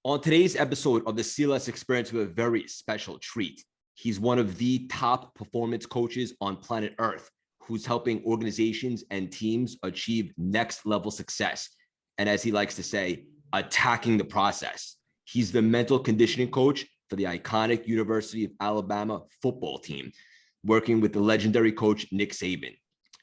On today's episode of the CLS Experience, we have a very special treat. He's one of the top performance coaches on planet Earth, who's helping organizations and teams achieve next level success. And as he likes to say, attacking the process. He's the mental conditioning coach for the iconic University of Alabama football team, working with the legendary coach, Nick Saban.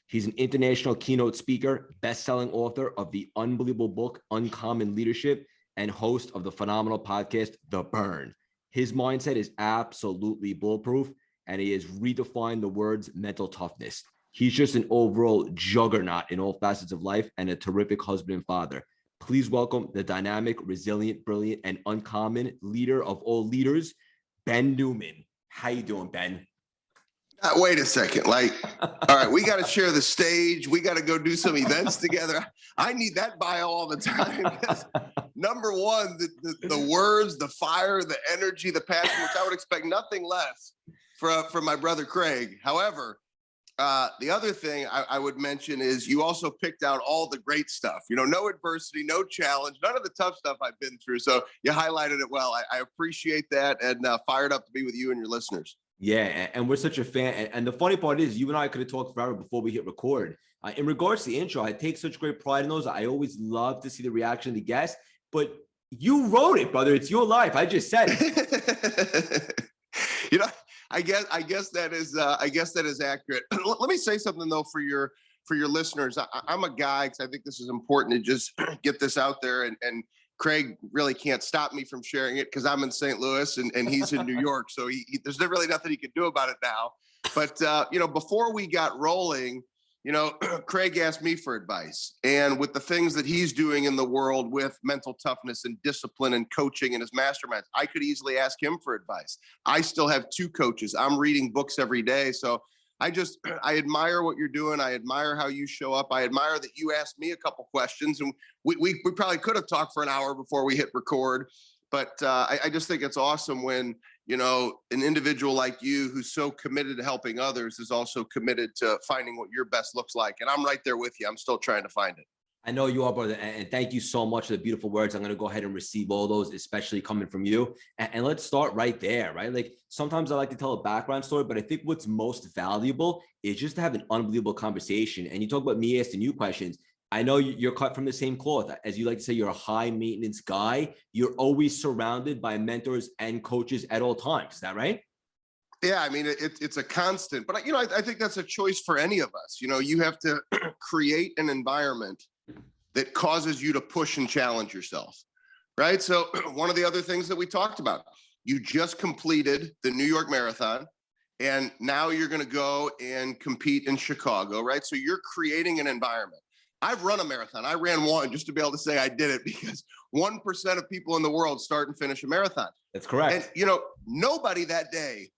He's an international keynote speaker, best-selling author of the unbelievable book, Uncommon Leadership, and host of the phenomenal podcast, The Burn. His mindset is absolutely bulletproof, and he has redefined the words mental toughness. He's just an overall juggernaut in all facets of life and a terrific husband and father. Please welcome the dynamic, resilient, brilliant, and uncommon leader of all leaders, Ben Newman. How you doing, Ben? Wait a second. All right, we got to share the stage. We got to go do some events together. I need that bio all the time. Number one, the words, the fire, the energy, the passion, which I would expect nothing less from my brother Craig. However, the other thing I would mention is you also picked out all the great stuff. You know, no adversity, no challenge, none of the tough stuff I've been through. So you highlighted it well. I appreciate that, and fired up to be with you and your listeners. Yeah, and we're such a fan. And the funny part is, you and I could have talked forever before we hit record. In regards to the intro, I take such great pride in those. I always love to see the reaction of the guests, but you wrote it, brother. It's your life. I just said it. You know, I guess that is accurate. Let me say something though for your listeners. I'm a guy, because I think this is important to just get this out there, and Craig really can't stop me from sharing it because I'm in St. Louis and he's in New York. So there's really nothing he can do about it now. But, before we got rolling, Craig asked me for advice. And with the things that he's doing in the world with mental toughness and discipline and coaching and his masterminds, I could easily ask him for advice. I still have two coaches. I'm reading books every day. So I admire what you're doing. I admire how you show up. I admire that you asked me a couple questions, and we probably could have talked for an hour before we hit record. But I just think it's awesome when, an individual like you who's so committed to helping others is also committed to finding what your best looks like. And I'm right there with you. I'm still trying to find it. I know you are, brother. And thank you so much for the beautiful words. I'm going to go ahead and receive all those, especially coming from you. And let's start right there, right? Like, sometimes I like to tell a background story, but I think what's most valuable is just to have an unbelievable conversation. And you talk about me asking you questions. I know you're cut from the same cloth. As you like to say, you're a high maintenance guy. You're always surrounded by mentors and coaches at all times. Is that right? Yeah, I mean, it's a constant. But, I think that's a choice for any of us. You have to create an environment that causes you to push and challenge yourself, right? So one of the other things that we talked about, you just completed the New York Marathon, and now you're going to go and compete in Chicago, right? So you're creating an environment. I've run a marathon. I ran one just to be able to say I did it, because 1% of people in the world start and finish a marathon. That's correct. And, nobody that day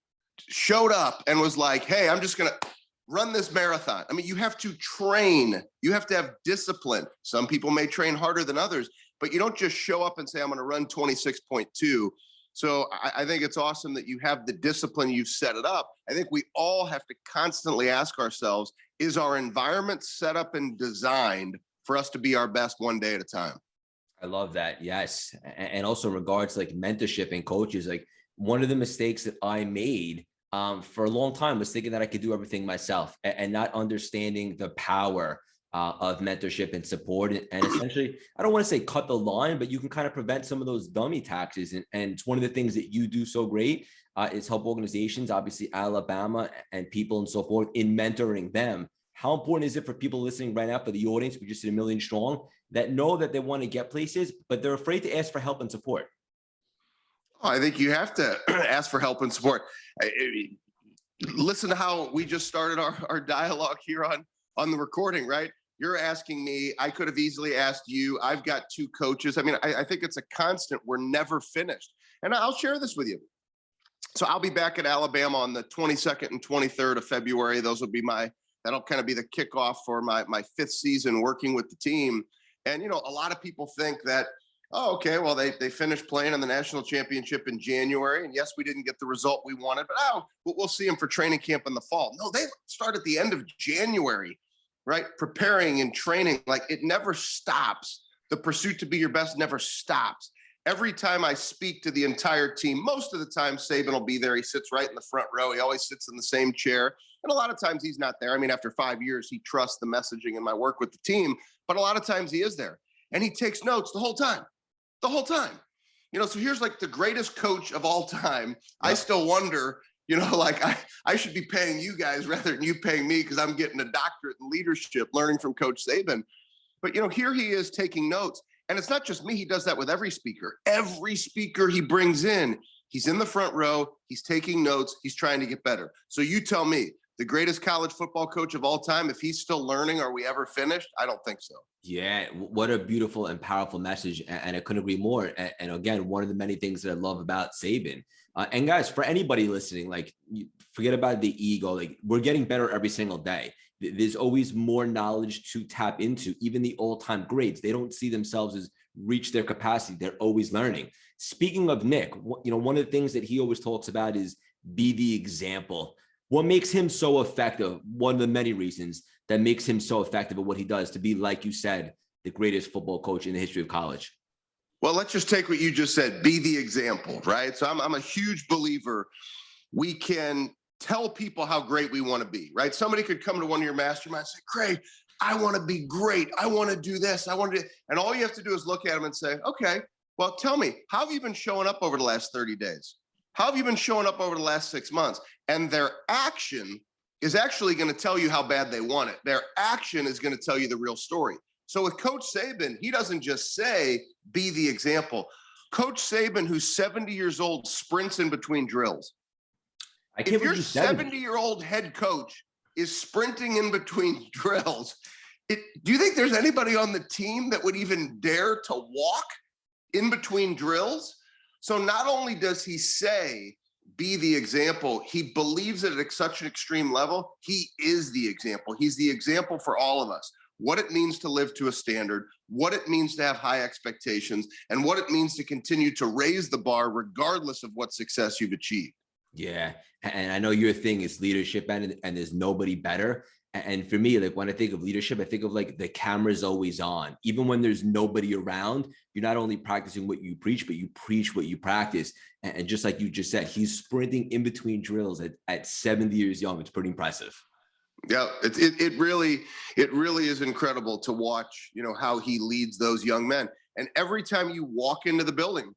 showed up and was like, hey, I'm just going to run this marathon. I mean, you have to train. You have to have discipline. Some people may train harder than others, but you don't just show up and say, I'm going to run 26.2. So I think it's awesome that you have the discipline, you've set it up. I think we all have to constantly ask ourselves, is our environment set up and designed for us to be our best one day at a time? I love that. Yes. And also in regards to like mentorship and coaches, like one of the mistakes that I made for a long time was thinking that I could do everything myself and not understanding the power of mentorship and support. And essentially, I don't want to say cut the line, but you can kind of prevent some of those dummy taxes. And it's one of the things that you do so great is help organizations, obviously Alabama and people and so forth, in mentoring them. How important is it for people listening right now, for the audience, we just did 1 million strong, that know that they want to get places, but they're afraid to ask for help and support? Oh, I think you have to ask for help and support. Listen to how we just started our dialogue here on the recording, right? You're asking me, I could have easily asked you. I've got two coaches. I mean, I think it's a constant. We're never finished. And I'll share this with you. So I'll be back at Alabama on the 22nd and 23rd of February. That'll kind of be the kickoff for my fifth season working with the team. And, a lot of people think that, oh, okay, well, they finished playing in the national championship in January. And yes, we didn't get the result we wanted, but we'll see them for training camp in the fall. No, they start at the end of January, right? Preparing and training. Like, it never stops. The pursuit to be your best never stops. every time I speak to the entire team, most of the time Saban will be there. He sits right in the front row. He always sits in the same chair. And a lot of times he's not there. I mean, after 5 years, he trusts the messaging and my work with the team. But a lot of times he is there. And he takes notes the whole time. The whole time. So here's like the greatest coach of all time. Yep. I still wonder, like I should be paying you guys rather than you paying me, because I'm getting a doctorate in leadership, learning from Coach Saban. But, here he is taking notes. And it's not just me. He does that with every speaker. Every speaker he brings in, he's in the front row. He's taking notes. He's trying to get better. So you tell me, the greatest college football coach of all time, if he's still learning, are we ever finished? I don't think so. Yeah, what a beautiful and powerful message. And I couldn't agree more. And again, one of the many things that I love about Saban. And guys, for anybody listening, like, forget about the ego. Like, we're getting better every single day. There's always more knowledge to tap into. Even the all-time greats, they don't see themselves as reach their capacity. They're always learning. Speaking of Nick, one of the things that he always talks about is be the example. What makes him so effective? One of the many reasons that makes him so effective at what he does, to be, like you said, the greatest football coach in the history of college. Well, let's just take what you just said, be the example, right? So I'm a huge believer. We can tell people how great we want to be, right? Somebody could come to one of your masterminds and say, Craig, I want to be great. I want to do this. And all you have to do is look at them and say, okay, well, tell me, how have you been showing up over the last 30 days? How have you been showing up over the last 6 months? And their action is actually going to tell you how bad they want it. Their action is going to tell you the real story. So with Coach Saban, he doesn't just say, be the example. Coach Saban, who's 70 years old, sprints in between drills. If your 70-year-old head coach is sprinting in between drills, do you think there's anybody on the team that would even dare to walk in between drills? So not only does he say, be the example, he believes it at such an extreme level. He is the example. He's the example for all of us. What it means to live to a standard, what it means to have high expectations, and what it means to continue to raise the bar regardless of what success you've achieved. Yeah. And I know your thing is leadership, and there's nobody better. And for me, like, when I think of leadership, I think of like the camera's always on. Even when there's nobody around, you're not only practicing what you preach, but you preach what you practice. And just like you just said, he's sprinting in between drills at 70 years young. It's pretty impressive. Yeah, it really is incredible to watch, how he leads those young men. And every time you walk into the building,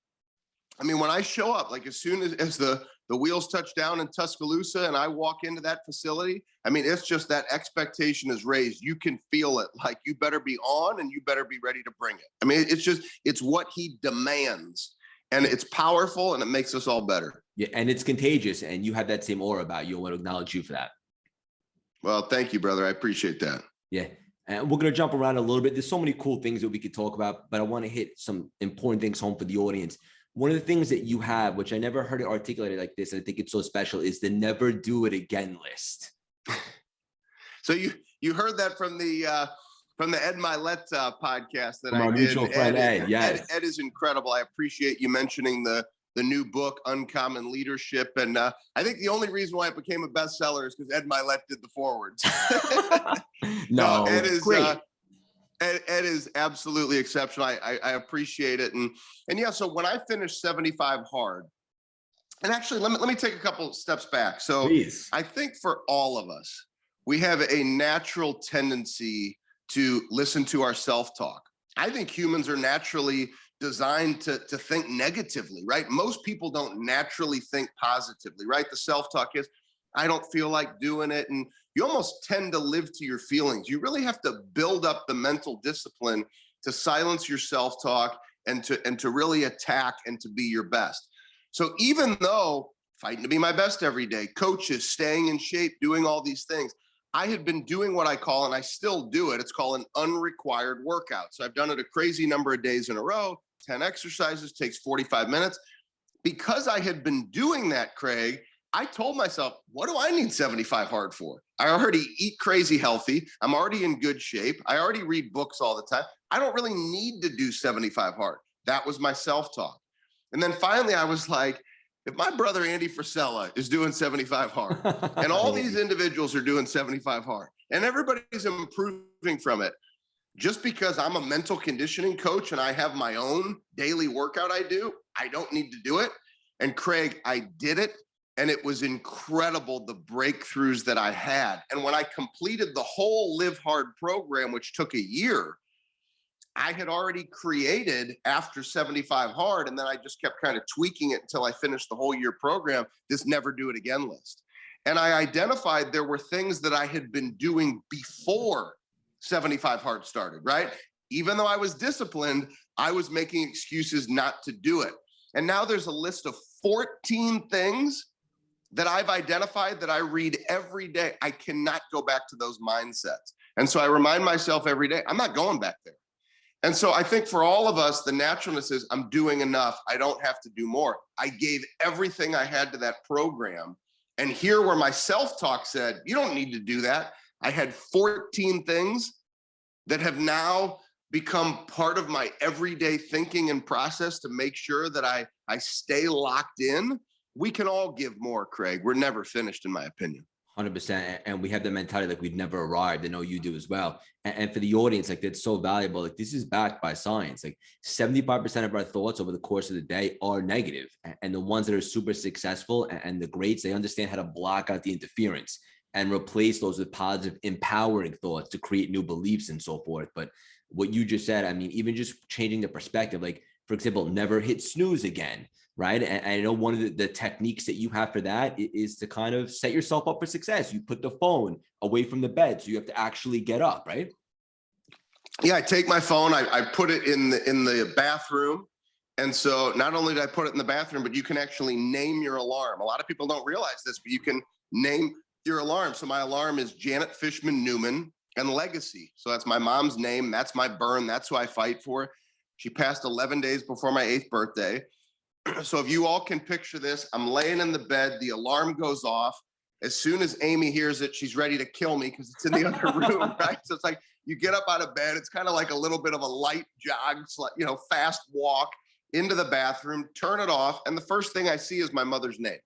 I mean, when I show up, like as soon as the wheels touch down in Tuscaloosa and I walk into that facility, I mean, it's just that expectation is raised. You can feel it, like you better be on and you better be ready to bring it. I mean, it's what he demands, and it's powerful, and it makes us all better. Yeah, and it's contagious, and you have that same aura about you. I want to acknowledge you for that. Well, thank you, brother. I appreciate that. Yeah. And we're going to jump around a little bit. There's so many cool things that we could talk about, but I want to hit some important things home for the audience. One of the things that you have, which I never heard it articulated like this, and I think it's so special, is the never do it again list. So you heard that from the Ed Milet podcast that from I our did. Mutual friend Ed. Yes. Ed is incredible. I appreciate you mentioning the new book, Uncommon Leadership. And I think the only reason why it became a bestseller is because Ed Milet did the forwards. No, Ed is great. Ed is absolutely exceptional. I appreciate it. And yeah, so when I finished 75 hard, and actually let me take a couple steps back. So Please. I think for all of us, we have a natural tendency to listen to our self-talk. I think humans are naturally designed to think negatively, right? Most people don't naturally think positively, right? The self-talk is, I don't feel like doing it. And you almost tend to live to your feelings. You really have to build up the mental discipline to silence your self-talk and to really attack and to be your best. So even though fighting to be my best every day, coaches, staying in shape, doing all these things, I had been doing what I call, and I still do it, it's called an unrequired workout. So I've done it a crazy number of days in a row, 10 exercises, takes 45 minutes. Because I had been doing that, Craig, I told myself, what do I need 75 hard for? I already eat crazy healthy. I'm already in good shape. I already read books all the time. I don't really need to do 75 hard. That was my self-talk. And then finally I was like, if my brother Andy Frisella is doing 75 hard and all these individuals are doing 75 hard and everybody's improving from it, just because I'm a mental conditioning coach and I have my own daily workout I do, I don't need to do it. And Craig, I did it. And it was incredible, the breakthroughs that I had. And when I completed the whole Live Hard program, which took a year, I had already created after 75 hard. And then I just kept kind of tweaking it until I finished the whole year program, this never do it again list. And I identified there were things that I had been doing before 75 hard started, right? Even though I was disciplined, I was making excuses not to do it. And now there's a list of 14 things that I've identified that I read every day. I cannot go back to those mindsets. And so I remind myself every day, I'm not going back there. And so I think for all of us, the naturalness is I'm doing enough. I don't have to do more. I gave everything I had to that program. And here where my self-talk said, you don't need to do that. I had 14 things that have now become part of my everyday thinking and process to make sure that I stay locked in. We can all give more, Craig. We're never finished, in my opinion. 100%. And we have the mentality like we've never arrived. I know you do as well. And for the audience, like that's so valuable. Like this is backed by science. Like 75% of our thoughts over the course of the day are negative. And the ones that are super successful and the greats, they understand how to block out the interference and replace those with positive, empowering thoughts to create new beliefs and so forth. But what you just said, I mean, even just changing the perspective, like for example, never hit snooze again. Right. And I know one of the techniques that you have for that is to kind of set yourself up for success. You put the phone away from the bed. So you have to actually get up, right? Yeah, I take my phone, I put it in the bathroom. And so not only did I put it in the bathroom, but you can actually name your alarm. A lot of people don't realize this, but you can name your alarm. So my alarm is Janet Fishman Newman and Legacy. So that's my mom's name. That's my burn. That's who I fight for. She passed 11 days before my 8th birthday. So if you all can picture this, I'm laying in the bed, the alarm goes off. As soon as Amy hears it, she's ready to kill me because it's in the other room, right? So it's like you get up out of bed, it's kind of like a little bit of a light jog, fast walk into the bathroom, turn it off, and the first thing I see is my mother's name.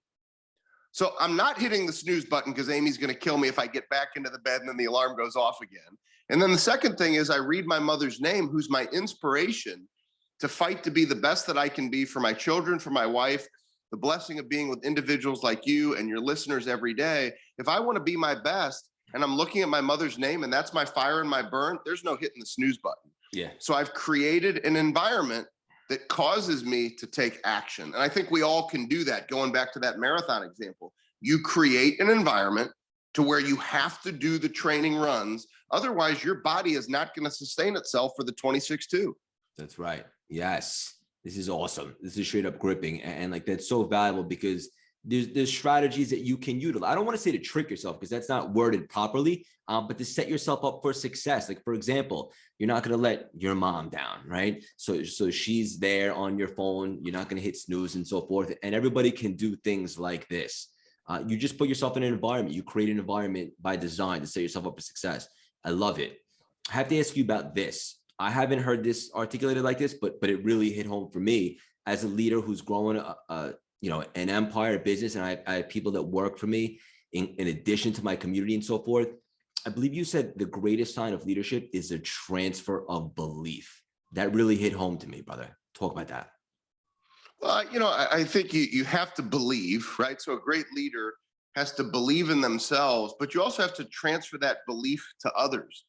So I'm not hitting the snooze button because Amy's going to kill me if I get back into the bed and then the alarm goes off again. And then the second thing is I read my mother's name, who's my inspiration to fight to be the best that I can be for my children, for my wife, the blessing of being with individuals like you and your listeners every day. If I want to be my best and I'm looking at my mother's name and that's my fire and my burn, there's no hitting the snooze button. Yeah. So I've created an environment that causes me to take action. And I think we all can do that. Going back to that marathon example, you create an environment to where you have to do the training runs. Otherwise, your body is not going to sustain itself for the 26-2. That's right. Yes. This is awesome. This is straight up gripping. And like, that's so valuable because there's strategies that you can utilize. I don't want to say to trick yourself because that's not worded properly, but to set yourself up for success. Like, for example, you're not going to let your mom down, right? So she's there on your phone. You're not going to hit snooze and so forth. And everybody can do things like this. You just put yourself in an environment. You create an environment by design to set yourself up for success. I love it. I have to ask you about this. I haven't heard this articulated like this, but it really hit home for me as a leader who's growing an empire, a business, and I have people that work for me in addition to my community and so forth. I believe you said the greatest sign of leadership is a transfer of belief. That really hit home to me, brother. Talk about that. Well, I think you have to believe, right? So a great leader has to believe in themselves, but you also have to transfer that belief to others.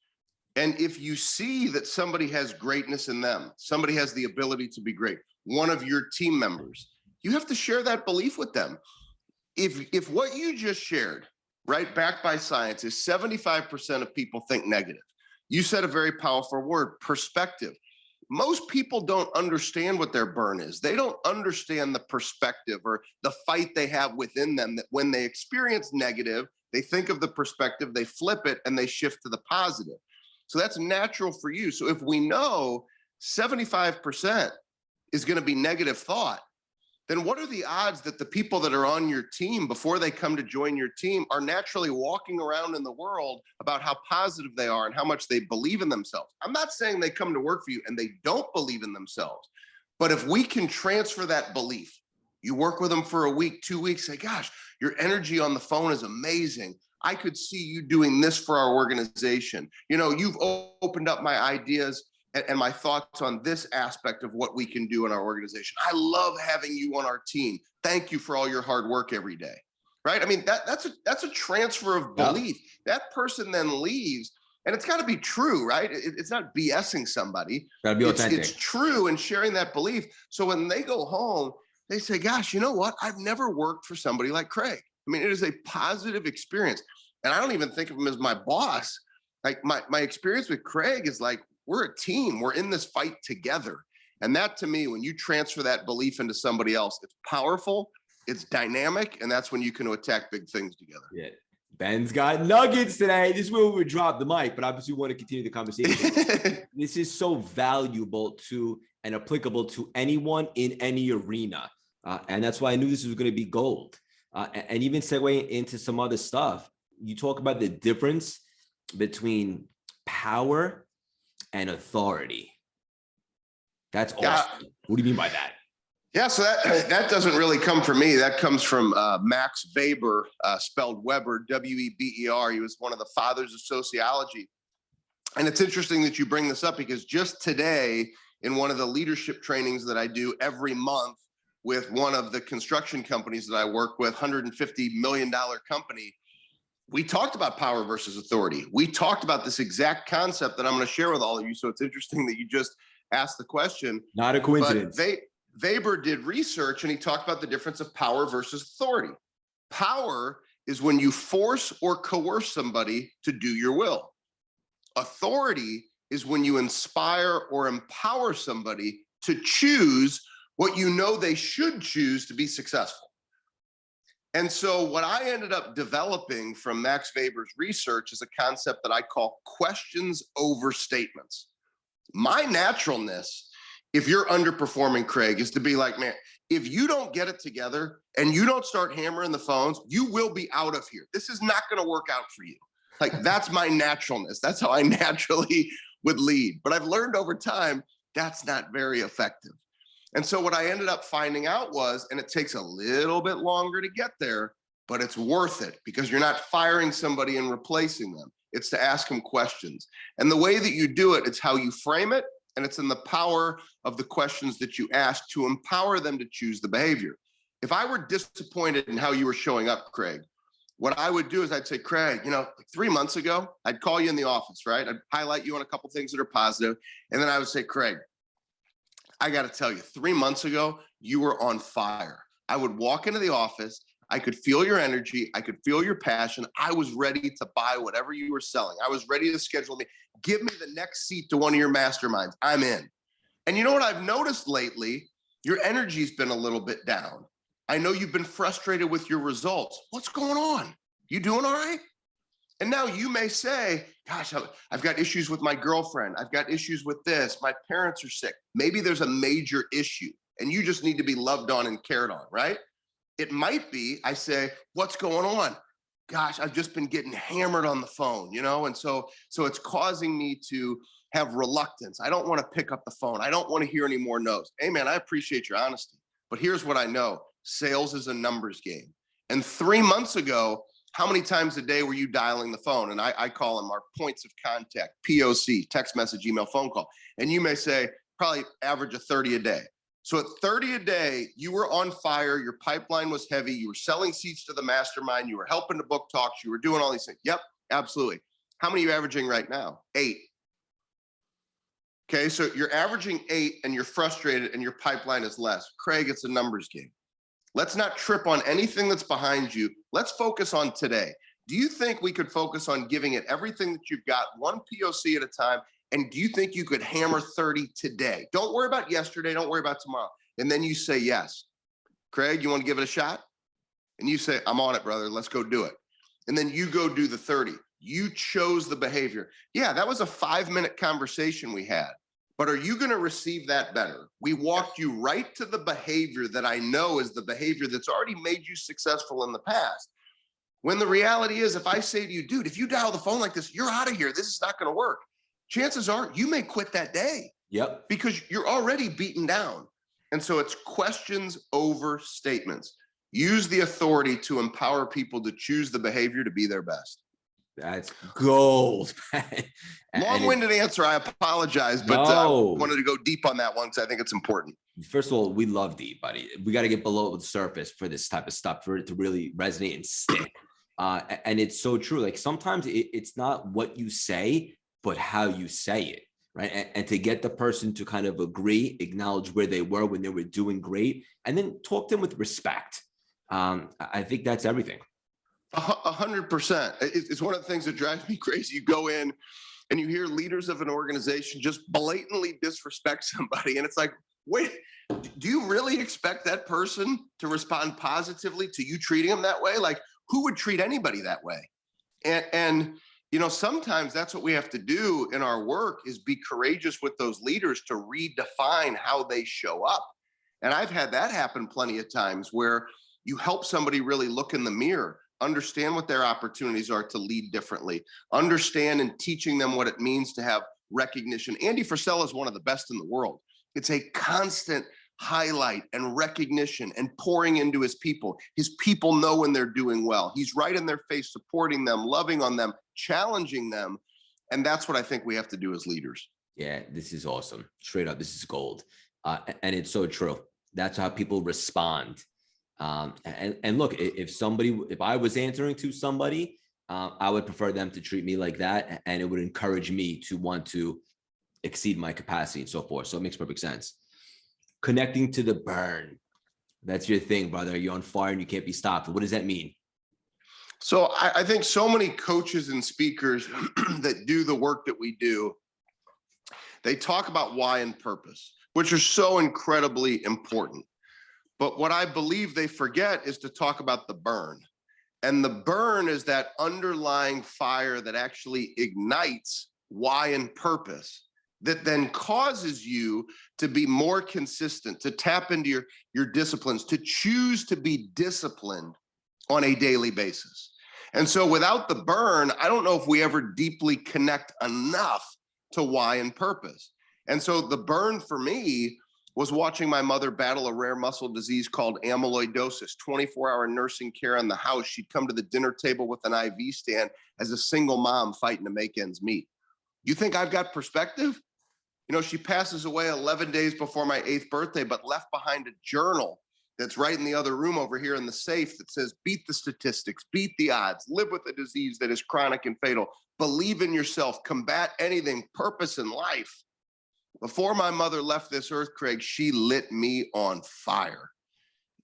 And if you see that somebody has greatness in them, somebody has the ability to be great, one of your team members, you have to share that belief with them. If what you just shared, right, backed by science, is 75% of people think negative. You said a very powerful word, perspective. Most people don't understand what their burn is. They don't understand the perspective or the fight they have within them, that when they experience negative, they think of the perspective, they flip it, and they shift to the positive. So that's natural for you. So if we know 75% is going to be negative thought, then what are the odds that the people that are on your team before they come to join your team are naturally walking around in the world about how positive they are and how much they believe in themselves? I'm not saying they come to work for you and they don't believe in themselves, but if we can transfer that belief, you work with them for a week, 2 weeks, say, gosh, your energy on the phone is amazing. I could see you doing this for our organization. You know, you've opened up my ideas and my thoughts on this aspect of what we can do in our organization. I love having you on our team. Thank you for all your hard work every day. Right? I mean, that's a transfer of belief. That person then leaves, and it's got to be true, right? It's not BSing somebody. Gotta be authentic. It's true and sharing that belief. So when they go home, they say, gosh, you know what? I've never worked for somebody like Craig. I mean, it is a positive experience. And I don't even think of him as my boss. Like my experience with Craig is like, we're a team. We're in this fight together. And that, to me, when you transfer that belief into somebody else, it's powerful, it's dynamic, and that's when you can attack big things together. Yeah. Ben's got nuggets today. This is where we would drop the mic, but obviously we want to continue the conversation. This is so valuable to and applicable to anyone in any arena. And that's why I knew this was going to be gold. And even segueing into some other stuff, you talk about the difference between power and authority. That's awesome. Yeah. What do you mean by that? Yeah, so that doesn't really come from me. That comes from Max Weber, spelled Weber, W-E-B-E-R. He was one of the fathers of sociology. And it's interesting that you bring this up because just today, in one of the leadership trainings that I do every month with one of the construction companies that I work with, $150 million company, we talked about power versus authority. We talked about this exact concept that I'm going to share with all of you. So it's interesting that you just asked the question. Not a coincidence. But Weber did research and he talked about the difference of power versus authority. Power is when you force or coerce somebody to do your will. Authority is when you inspire or empower somebody to choose what you know they should choose to be successful. And so what I ended up developing from Max Weber's research is a concept that I call questions over statements. My naturalness, if you're underperforming, Craig, is to be like, man, if you don't get it together and you don't start hammering the phones, you will be out of here. This is not going to work out for you. Like, that's my naturalness. That's how I naturally would lead. But I've learned over time, that's not very effective. And so what I ended up finding out was, and it takes a little bit longer to get there, but it's worth it because you're not firing somebody and replacing them. It's to ask them questions. And the way that you do it, it's how you frame it. And it's in the power of the questions that you ask to empower them to choose the behavior. If I were disappointed in how you were showing up, Craig, what I would do is I'd say, Craig, you know, like 3 months ago, I'd call you in the office, right? I'd highlight you on a couple things that are positive. And then I would say, Craig, I got to tell you, 3 months ago, you were on fire. I would walk into the office. I could feel your energy. I could feel your passion. I was ready to buy whatever you were selling. I was ready to schedule me. Give me the next seat to one of your masterminds. I'm in. And you know what I've noticed lately? Your energy's been a little bit down. I know you've been frustrated with your results. What's going on? You doing all right? And now you may say, gosh, I've got issues with my girlfriend. I've got issues with this. My parents are sick. Maybe there's a major issue and you just need to be loved on and cared on, right? It might be, I say, what's going on? Gosh, I've just been getting hammered on the phone, you know? And so it's causing me to have reluctance. I don't want to pick up the phone. I don't want to hear any more no's. Hey man, I appreciate your honesty, but here's what I know. Sales is a numbers game. And 3 months ago, how many times a day were you dialing the phone? And I call them our points of contact, POC, text message, email, phone call. And you may say, probably average of 30 a day. So at 30 a day, you were on fire. Your pipeline was heavy. You were selling seats to the mastermind. You were helping to book talks. You were doing all these things. Yep, absolutely. How many are you averaging right now? 8. Okay, so you're averaging 8 and you're frustrated and your pipeline is less. Craig, it's a numbers game. Let's not trip on anything that's behind you. Let's focus on today. Do you think we could focus on giving it everything that you've got, one POC at a time? And do you think you could hammer 30 today? Don't worry about yesterday. Don't worry about tomorrow. And then you say, yes. Craig, you want to give it a shot? And you say, I'm on it, brother. Let's go do it. And then you go do the 30. You chose the behavior. Yeah, that was a 5-minute conversation we had. But are you going to receive that better? We walked you right to the behavior that I know is the behavior that's already made you successful in the past. When the reality is, if I say to you, dude, if you dial the phone like this, you're out of here. This is not going to work. Chances are you may quit that day. Yep. Because you're already beaten down. And so it's questions over statements. Use the authority to empower people to choose the behavior to be their best. That's gold. Long-winded answer. I apologize, but I wanted to go deep on that one because I think it's important. First of all, we love deep, buddy. We got to get below the surface for this type of stuff for it to really resonate and stick. And it's so true. Like sometimes it's not what you say, but how you say it, right? And to get the person to kind of agree, acknowledge where they were when they were doing great, and then talk to them with respect. I think that's everything. 100%. It's one of the things that drives me crazy. You go in and you hear leaders of an organization just blatantly disrespect somebody. And it's like, wait, do you really expect that person to respond positively to you treating them that way? Like, who would treat anybody that way? And you know, sometimes that's what we have to do in our work is be courageous with those leaders to redefine how they show up. And I've had that happen plenty of times where you help somebody really look in the mirror, understand what their opportunities are to lead differently, understand and teaching them what it means to have recognition. Andy Frisella is one of the best in the world. It's a constant highlight and recognition and pouring into his people. His people know when they're doing well. He's right in their face, supporting them, loving on them, challenging them. And that's what I think we have to do as leaders. Yeah, this is awesome. Straight up, this is gold. And it's so true. That's how people respond. And look, if I was answering to somebody, I would prefer them to treat me like that. And it would encourage me to want to exceed my capacity and so forth. So it makes perfect sense. Connecting to the burn. That's your thing, brother. You're on fire and you can't be stopped. What does that mean? So I think so many coaches and speakers that do the work that we do, they talk about why and purpose, which are so incredibly important. But what I believe they forget is to talk about the burn. And the burn is that underlying fire that actually ignites why and purpose, that then causes you to be more consistent, to tap into your disciplines, to choose to be disciplined on a daily basis. And so without the burn, I don't know if we ever deeply connect enough to why and purpose. And so the burn for me was watching my mother battle a rare muscle disease called amyloidosis, 24-hour nursing care in the house. She'd come to the dinner table with an IV stand as a single mom fighting to make ends meet. You think I've got perspective? You know, she passes away 11 days before my 8th birthday, but left behind a journal that's right in the other room over here in the safe that says, beat the statistics, beat the odds, live with a disease that is chronic and fatal, believe in yourself, combat anything, purpose in life. Before my mother left this earth, Craig, she lit me on fire.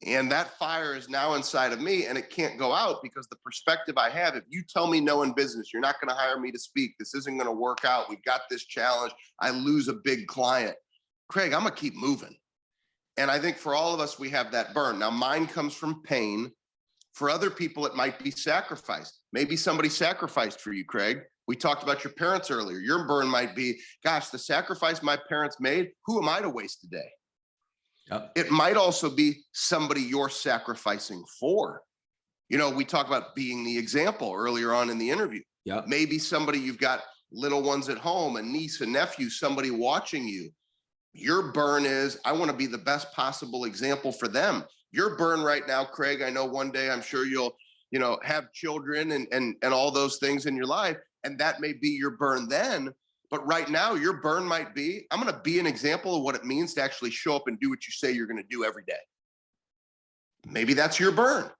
And that fire is now inside of me and it can't go out because the perspective I have, if you tell me no in business, you're not going to hire me to speak, this isn't going to work out, we've got this challenge, I lose a big client, Craig, I'm going to keep moving. And I think for all of us, we have that burn. Now, mine comes from pain. For other people, it might be sacrifice. Maybe somebody sacrificed for you, Craig. We talked about your parents earlier. Your burn might be, gosh, the sacrifice my parents made, who am I to waste today? Yep. It might also be somebody you're sacrificing for. You know, we talked about being the example earlier on in the interview. Yep. Maybe somebody, you've got little ones at home, a niece, a nephew, somebody watching you. Your burn is, I want to be the best possible example for them. Your burn right now, Craig, I know one day I'm sure you'll, have children and all those things in your life. And that may be your burn then. But right now, your burn might be, I'm going to be an example of what it means to actually show up and do what you say you're going to do every day. Maybe that's your burn.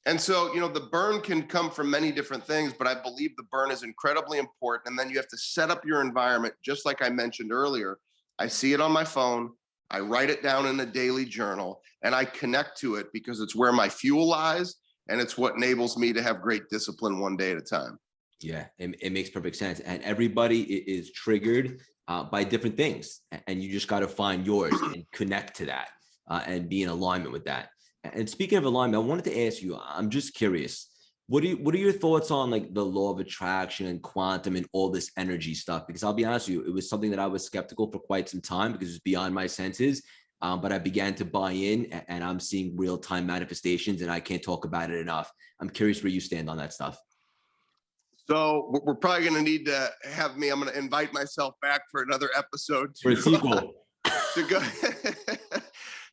And so, the burn can come from many different things, but I believe the burn is incredibly important. And then you have to set up your environment, just like I mentioned earlier. I see it on my phone. I write it down in a daily journal and I connect to it because it's where my fuel lies and it's what enables me to have great discipline one day at a time. Yeah, it makes perfect sense. And everybody is triggered by different things. And you just got to find yours and connect to that and be in alignment with that. And speaking of alignment, I wanted to ask you, I'm just curious, what are your thoughts on like the law of attraction and quantum and all this energy stuff? Because I'll be honest with you, it was something that I was skeptical for quite some time because it's beyond my senses. But I began to buy in and I'm seeing real-time manifestations and I can't talk about it enough. I'm curious where you stand on that stuff. So we're probably going to need to have me, I'm going to invite myself back for another episode. For a sequel.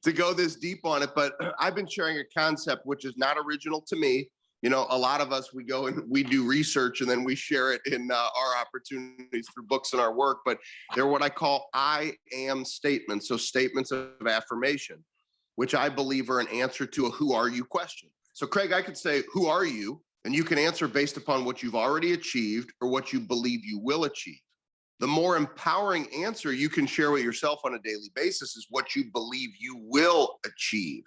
to go this deep on it, but I've been sharing a concept which is not original to me. You know, a lot of us, we go and we do research and then we share it in our opportunities through books and our work, but they're what I call I am statements. So statements of affirmation, which I believe are an answer to a who are you question. So Craig, I could say, who are you? And you can answer based upon what you've already achieved or what you believe you will achieve. The more empowering answer you can share with yourself on a daily basis is what you believe you will achieve.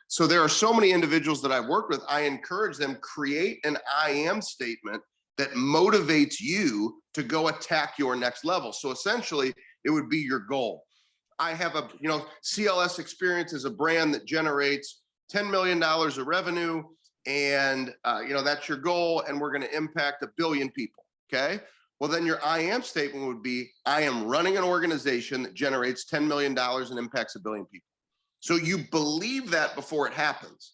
So there are so many individuals that I've worked with, I encourage them, create an I am statement that motivates you to go attack your next level. So essentially, it would be your goal. I have a, CLS Experience is a brand that generates $10 million of revenue, and that's your goal, and we're going to impact 1 billion people. Okay. Well, then your I am statement would be, I am running an organization that generates $10 million and impacts 1 billion people. So you believe that before it happens.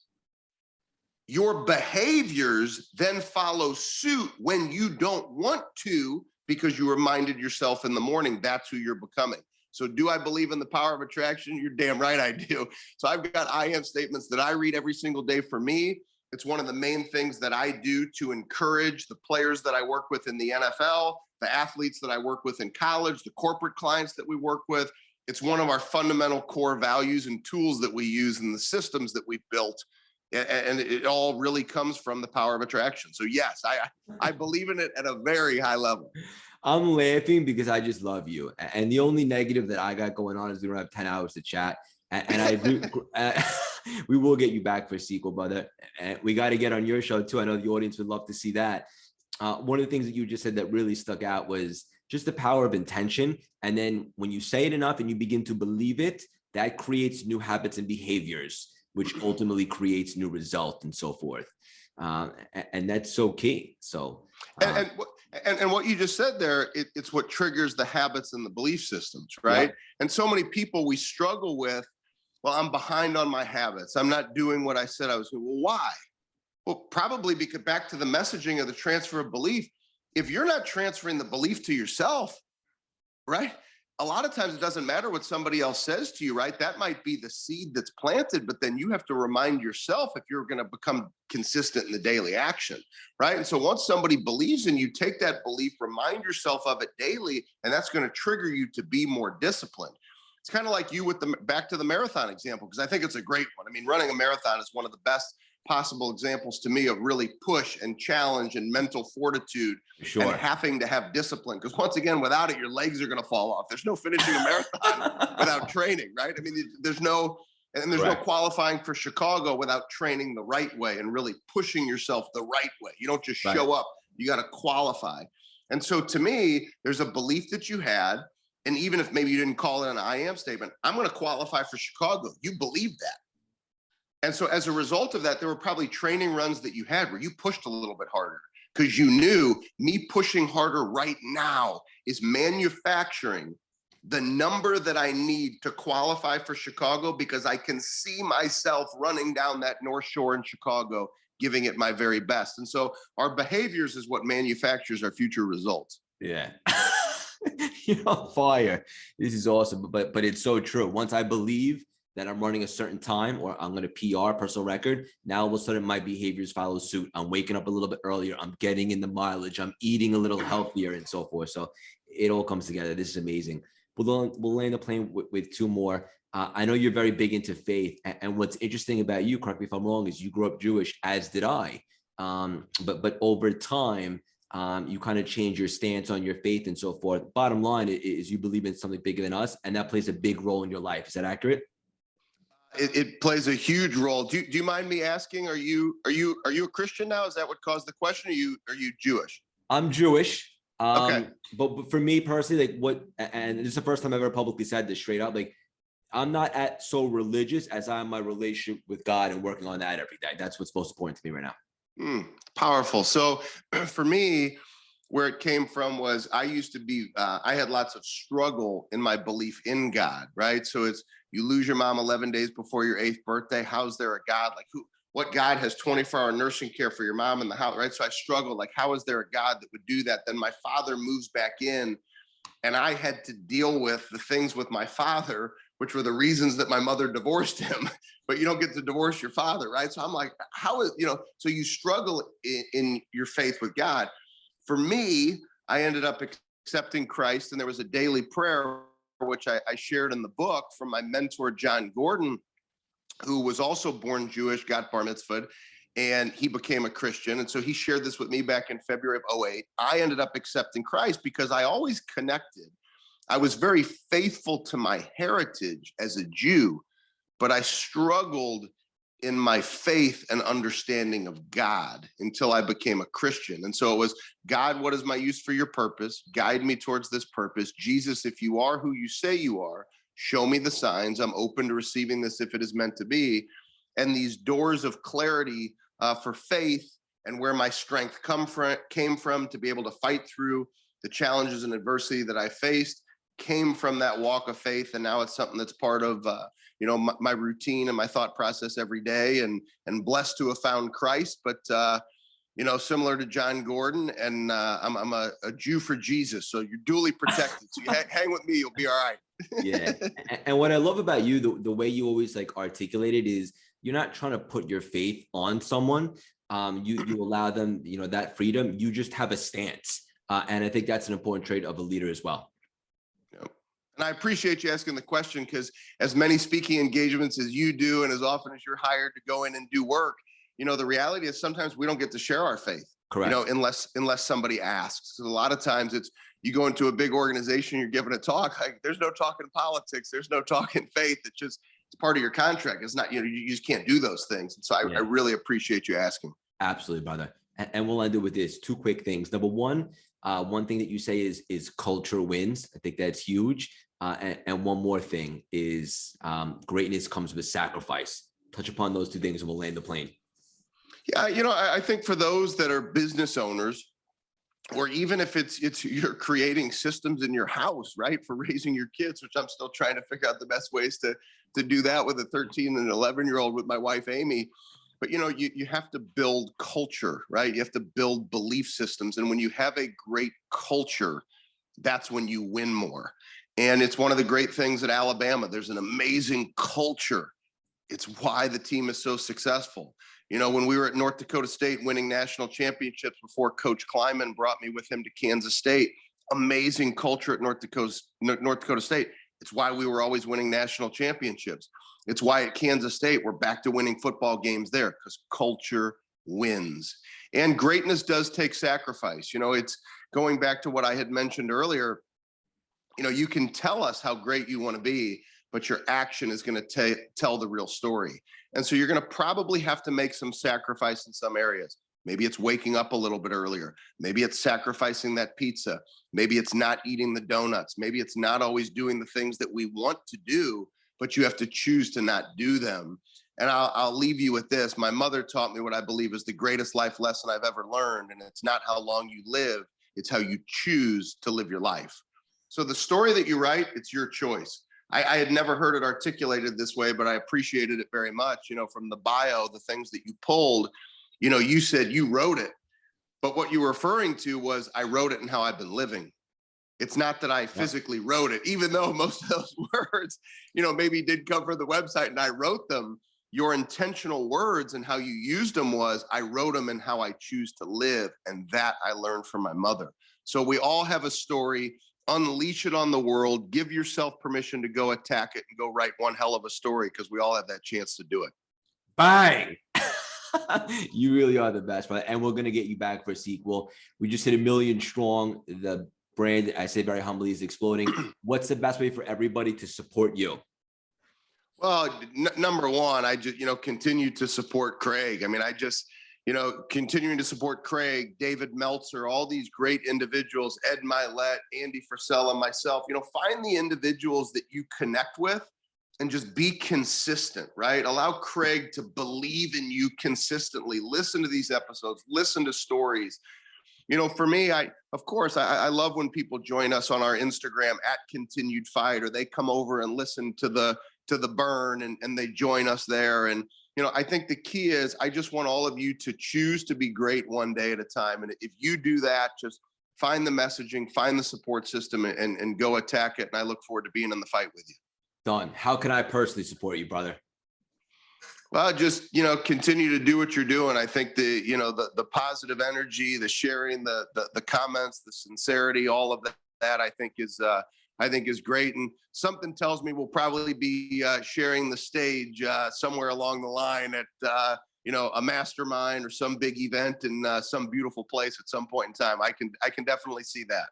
Your behaviors then follow suit when you don't want to, because you reminded yourself in the morning that's who you're becoming. So do I believe in the power of attraction? You're damn right I do. So I've got I am statements that I read every single day for me. It's one of the main things that I do to encourage the players that I work with in the NFL, the athletes that I work with in college, the corporate clients that we work with. It's one of our fundamental core values and tools that we use in the systems that we've built. And it all really comes from the power of attraction. So yes, I believe in it at a very high level. I'm laughing because I just love you. And the only negative that I got going on is we don't have 10 hours to chat. And I agree. We will get you back for a sequel, brother. And we got to get on your show too. I know the audience would love to see that. One of the things that you just said that really stuck out was just the power of intention. And then when you say it enough and you begin to believe it, that creates new habits and behaviors, which ultimately creates new results and so forth. And that's so key. So, and what you just said there, it's what triggers the habits and the belief systems, right? Yeah. And so many people, we struggle with, well, I'm behind on my habits. I'm not doing what I said I was doing. Well, why? Well, probably because back to the messaging of the transfer of belief, if you're not transferring the belief to yourself, right? A lot of times it doesn't matter what somebody else says to you, right? That might be the seed that's planted, but then you have to remind yourself if you're going to become consistent in the daily action, right? And so once somebody believes in you, take that belief, remind yourself of it daily, and that's going to trigger you to be more disciplined. It's kind of like you with back to the marathon example, because I think it's a great one. I mean, running a marathon is one of the best possible examples to me of really push and challenge and mental fortitude and having to have discipline. Because once again, without it, your legs are going to fall off. There's no finishing a marathon without training, right? I mean, there's no qualifying for Chicago without training the right way and really pushing yourself the right way. You don't just show up, you got to qualify. And so to me, there's a belief that you had, and even if maybe you didn't call it an I am statement, I'm going to qualify for Chicago. You believe that. And so as a result of that, there were probably training runs that you had where you pushed a little bit harder because you knew me pushing harder right now is manufacturing the number that I need to qualify for Chicago, because I can see myself running down that North Shore in Chicago, giving it my very best. And so our behaviors is what manufactures our future results. Yeah. You're on fire. This is awesome. But it's so true. Once I believe that I'm running a certain time, or I'm going to PR, personal record, now all of a sudden my behaviors follow suit. I'm waking up a little bit earlier. I'm getting in the mileage. I'm eating a little healthier and so forth. So it all comes together. This is amazing. We'll land the plane with two more. I know you're very big into faith. And what's interesting about you, correct me if I'm wrong, is you grew up Jewish, as did I. But over time, you kind of change your stance on your faith and so forth. Bottom line is you believe in something bigger than us, and that plays a big role in your life. Is that accurate? It plays a huge role. Do you mind me asking? Are you a Christian now? Is that what caused the question? Are you Jewish? I'm Jewish. Okay. But for me personally, and this is the first time I've ever publicly said this straight up, like, I'm not so religious as I am my relationship with God and working on that every day. That's what's most important to me right now. Powerful. So for me, where it came from was I used to be, I had lots of struggle in my belief in God, right? So it's, you lose your mom 11 days before your 8th birthday. How's there a God? Like, what God has 24-hour nursing care for your mom in the house, right? So I struggled, like, how is there a God that would do that? Then my father moves back in, and I had to deal with the things with my father, which were the reasons that my mother divorced him. But you don't get to divorce your father, right? So I'm like, how is, so you struggle in your faith with God. For me, I ended up accepting Christ, and there was a daily prayer, which I shared in the book, from my mentor, John Gordon, who was also born Jewish, got bar mitzvahed, and he became a Christian. And so he shared this with me back in February of 2008. I ended up accepting Christ because I always connected. I was very faithful to my heritage as a Jew, but I struggled in my faith and understanding of God until I became a Christian. And so it was, God, what is my use for your purpose? Guide me towards this purpose. Jesus, if you are who you say you are, show me the signs. I'm open to receiving this if it is meant to be. And these doors of clarity for faith and where my strength came from to be able to fight through the challenges and adversity that I faced came from that walk of faith. And now it's something that's part of my routine and my thought process every day, and blessed to have found Christ. But similar to John Gordon, and I'm a Jew for Jesus, so you're duly protected. So you hang with me, you'll be all right. Yeah. And what I love about you, the way you always like articulate it, is you're not trying to put your faith on someone. You allow them, that freedom. You just have a stance. And I think that's an important trait of a leader as well. And I appreciate you asking the question, because as many speaking engagements as you do, and as often as you're hired to go in and do work, the reality is sometimes we don't get to share our faith. Correct. Unless somebody asks. So a lot of times it's, you go into a big organization, you're giving a talk, like, there's no talking politics, there's no talking faith. It's part of your contract. It's not, you just can't do those things. And so I really appreciate you asking. Absolutely, brother. And we'll end it with this, 2 quick things. Number one thing that you say is culture wins. I think that's huge. And one more thing is greatness comes with sacrifice. Touch upon those 2 things and we'll land the plane. Yeah, I think for those that are business owners, or even if it's you're creating systems in your house, right, for raising your kids, which I'm still trying to figure out the best ways to do that with a 13 and 11-year-old with my wife, Amy. But, you have to build culture, right? You have to build belief systems. And when you have a great culture, that's when you win more. And it's one of the great things at Alabama. There's an amazing culture. It's why the team is so successful. When we were at North Dakota State winning national championships before Coach Kleiman brought me with him to Kansas State, amazing culture at North Dakota State. It's why we were always winning national championships. It's why at Kansas State, we're back to winning football games there, because culture wins. And greatness does take sacrifice. It's going back to what I had mentioned earlier. You can tell us how great you want to be, but your action is going to tell the real story. And so you're going to probably have to make some sacrifice in some areas. Maybe it's waking up a little bit earlier. Maybe it's sacrificing that pizza. Maybe it's not eating the donuts. Maybe it's not always doing the things that we want to do, but you have to choose to not do them. And I'll leave you with this. My mother taught me what I believe is the greatest life lesson I've ever learned. And it's not how long you live, it's how you choose to live your life. So the story that you write, it's your choice. I had never heard it articulated this way, but I appreciated it very much. From the bio, the things that you pulled, you said you wrote it, but what you were referring to was, I wrote it and how I've been living. It's not that I physically wrote it, even though most of those words, maybe did come from the website and I wrote them. Your intentional words and how you used them was, I wrote them and how I choose to live. And that I learned from my mother. So we all have a story. Unleash it on the world. Give yourself permission to go attack it and go write one hell of a story, because we all have that chance to do it. Bang. You really are the best, brother. And we're going to get you back for a sequel. We just hit 1 million strong. The brand, I say very humbly, is exploding. What's the best way for everybody to support you? Well, number one, I just, continue to support Craig. I mean, continuing to support Craig, David Meltzer, all these great individuals, Ed Milet, Andy Frisella, myself, find the individuals that you connect with and just be consistent, right? Allow Craig to believe in you consistently. Listen to these episodes, listen to stories. For me, I love when people join us on our Instagram at Continued Fight, or they come over and listen to the burn and they join us there. And I think the key is, I just want all of you to choose to be great one day at a time. And if you do that, just find the messaging, find the support system, and go attack it. And I look forward to being in the fight with you. Done. How can I personally support you, brother? Well, just, continue to do what you're doing. I think the positive energy, the sharing, the comments, the sincerity, all of that I think is great. And something tells me we'll probably be sharing the stage somewhere along the line at a mastermind or some big event in some beautiful place at some point in time. I can definitely see that.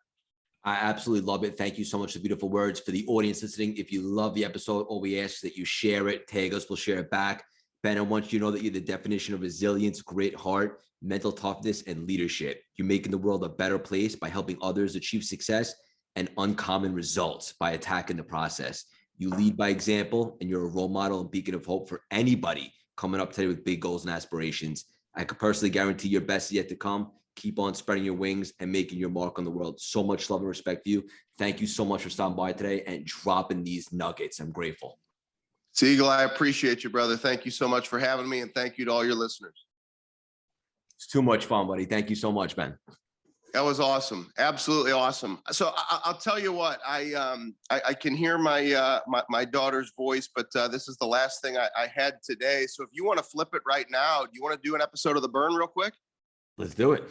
I absolutely love it. Thank you so much for the beautiful words. For the audience listening, if you love the episode, all we ask is that you share it, tag us, we'll share it back. Ben, I want you to know that you're the definition of resilience, great heart, mental toughness, and leadership. You're making the world a better place by helping others achieve success and uncommon results by attacking the process. You lead by example, and you're a role model and beacon of hope for anybody coming up today with big goals and aspirations. I can personally guarantee your best is yet to come. Keep on spreading your wings and making your mark on the world. So much love and respect for you. Thank you so much for stopping by today and dropping these nuggets. I'm grateful. Siegel, I appreciate you, brother. Thank you so much for having me, and thank you to all your listeners. It's too much fun, buddy. Thank you so much, Ben. That was awesome. Absolutely awesome. So I'll tell you what, I can hear my daughter's voice, but this is the last thing I had today. So if you want to flip it right now, do you want to do an episode of The Burn real quick? Let's do it.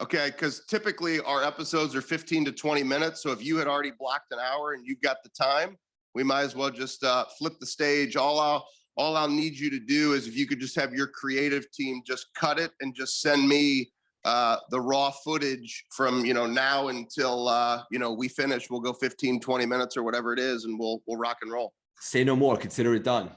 Okay, because typically our episodes are 15 to 20 minutes. So if you had already blocked an hour and you've got the time, we might as well just flip the stage. All I'll need you to do is if you could just have your creative team just cut it and just send me the raw footage from now until we finish. We'll go 15, 20 minutes or whatever it is, and we'll rock and roll. Say no more. Consider it done.